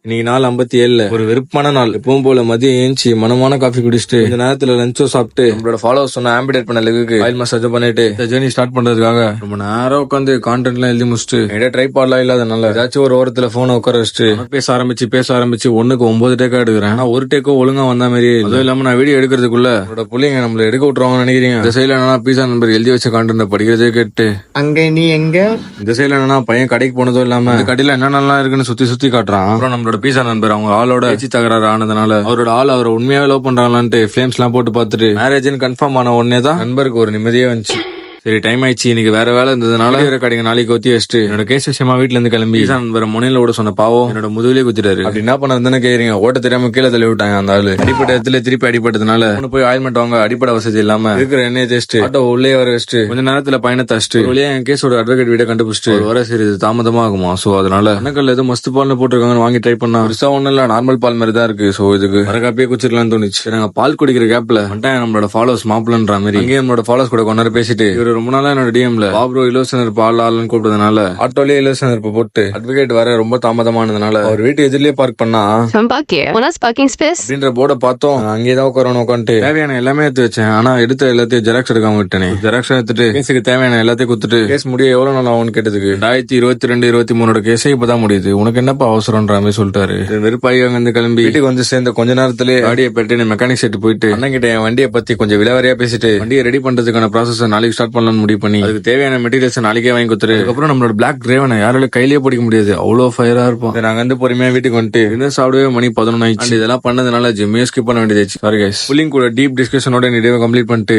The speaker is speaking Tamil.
இன்னைக்கு நாள் 57 ஒரு வெறுப்பான நாள். எப்பவும் போல மதியம் ஏஞ்சி மனமான காஃபி குடிச்சிட்டு இந்த நேரத்துல லஞ்சும் சாப்பிட்டு நம்மளோட ஃபாலோவர்ஸ் சொன்ன ஆம்பிடேட் பண்ண லெகுக்கு ஆயில் மசாஜ் பண்ணிட்டு இந்த ஜேர்னி ஸ்டார்ட் பண்றதுக்காக ரொம்ப நேரம் உட்காந்து கான்டென்ட் எல்லாம் எழுதி முடிச்சுட்டு இடையே ட்ரைபாட்லாம் இல்லாதனால ஏதாச்சும் ஒரு ஓரத்துல போனை உட்கார வச்சுட்டு பேச ஆரம்பிச்சு 1க்கு 9 டேக்கா எடுக்கிறேன். ஆனா ஒரு டேக்கோ ஒழுங்கா வந்த மாதிரி அதுவும் இல்லாம நான் வீடியோ எடுக்கிறதுக்குள்ள என்னோட பிள்ளைங்க நம்மள எடுக்க விட்டுருவாங்கன்னு நினைக்கிறீங்க. இந்த சைட்ல என்னன்னா பீஸா நண்பர் எழுதி வச்ச கான்டென்ட் படிக்கிறதே கேட்டு அங்க நீ எங்க இந்த சைட்ல என்னன்னா பையன் கடைக்கு போனதும் இல்லாம இந்த கடையில என்னென்னலாம் இருக்குன்னு சுத்தி காட்டுறான். அப்புறம் நம்மளோட பீஸா நண்பர் அவங்க ஆளோட பேச்சு தகராறு ஆனதுனால அவரோட ஆள் அவரை உண்மையாவே லவ் பண்றாங்களான்ட்டு ஃபிளேம்ஸ் எல்லாம் போட்டு பார்த்துட்டு மேரேஜ்னு கன்ஃபார்ம் ஆன உடனே தான் நண்பருக்கு ஒரு நிம்மதியே வந்துச்சு. சரி டைம் ஆயிடுச்சு, இன்னைக்கு வேற வேலை இருந்ததுனால ரெக்கார்டிங் நாளைக்கு ஒத்தி வச்சுட்டு என்னோட கேஸ் விஷயமா வீட்டுல இருந்து கிளம்பி நண்பர் முனையில ஓட சொன்ன பாவம் என்னோட முதுகுலயே குத்திட்டாரு. அப்படி என்ன பண்ணதுன்னு கேக்குறீங்க, ஓட்ட தெரியாம கீழே தள்ளி விட்டாங்க. அந்த ஆளு அடிப்பட்ட இடத்துல திருப்பி அடிப்பட்டதுனால போய் ஆயில்மெண்ட் வாங்க அடிப்பட வசதி இல்லாம இருக்கிற எண்ணெயை தேய்ச்சிட்டு ஆட்டோ உள்ளே வர வச்சுட்டு கொஞ்ச நேரத்துல பயணத்தை அடிச்சுட்டு வழியா என் கேஸோட அட்வொகேட் வீட கண்டுபிடிச்சிட்டு வர சரி தாமதமா ஆகுமா. சோ அதனால அண்ணக்கல்ல ஏதோ மஸ்து பால்னு போட்டிருக்காங்கன்னு வாங்கி ட்ரை பண்ணா பெருசா ஒண்ணும் இல்ல, நார்மல் பால் மாதிரி தான் இருக்கு. சோ இதுக்கு வர காப்பியே குச்சிருக்கலாம்னு தோணுச்சு. நாங்க பால் குடிக்கிற கேப்ல வந்துட்டேன் நம்மளோட ஃபாலோவர்ஸ் மாப்பிளன்ற மாதிரி இங்கே நம்மளோட ஃபாலோவர்ஸ் கூட கொண்டாரு பேசிட்டு இவரு ரொம்ப நாளா என்னோட டிஎம் பாப்ரோ இலவசனர் பால் ஆளுன்னு கூப்பிட்டதுனால ஆட்டோலயே இலவசனர் போட்டு அட்வொகேட் வர ரொம்ப தாமதமானதுனால அவர் வீட்டு எதிரிலேயே பார்க் பண்ணா parking space அப்படின்ற போர்டை பார்த்தோம். அங்கேதான் உட்காரணும் உட்காந்துட்டு தேவையான எல்லாமே எடுத்து வச்சேன். ஆனா எடுத்த எல்லாத்தையும் ஜெராக்ஸ் எடுக்காம விட்டேன். ஜெராக்ஸ் எடுத்துட்டு கேஸுக்கு தேவையான எல்லாத்தையும் குடுத்துட்டு கேஸ் முடிய எவ்வளவு நாள் ஆகும்னு கேட்டதுக்கு 2022-23 கேஸே இப்பதான் முடியுது, உனக்கு என்னப்பா அவசரம்ன்ற மாதிரி சொல்லிட்டாரு. வெறுப்பாய் அங்க இருந்து கிளம்பி வீட்டுக்கு வந்து சேர்ந்த கொஞ்ச நேரத்திலேயே காடியை பெட்டு மெக்கானிக் செட் போயிட்டு அண்ணன் கிட்ட என் வண்டியை பத்தி கொஞ்சம் விலவரியா பேசிட்டு வண்டியை ரெடி பண்றதுக்கான ப்ராசஸ் நாளைக்கு ஸ்டார்ட் பண்ணலாம்னு முடிவு பண்ணி அதுக்கு தேவையான மெட்டீரியல்ஸ் நாளைக்கே வாங்கி கொடுத்துரு. அதுக்கப்புறம் நம்மளோட பிளாக் டிரைவனை யாராலும் கையிலேயே பிடிக்க முடியாது, அவ்வளவு ஃபயரா இருப்போம். நாங்க வந்து பொறுமையா வீட்டுக்கு வந்துட்டு இன்னும் சாப்பிடவே மணி 11 ஆயிடுச்சு. இதெல்லாம் பண்ணதுனால ஜிம்மே ஸ்கிப் பண்ண வேண்டியது. சாரி கைஸ், புல்லிங் கூட டீப் டிஸ்கஷனோட நீ கம்ப்ளீட் பண்ணிட்டு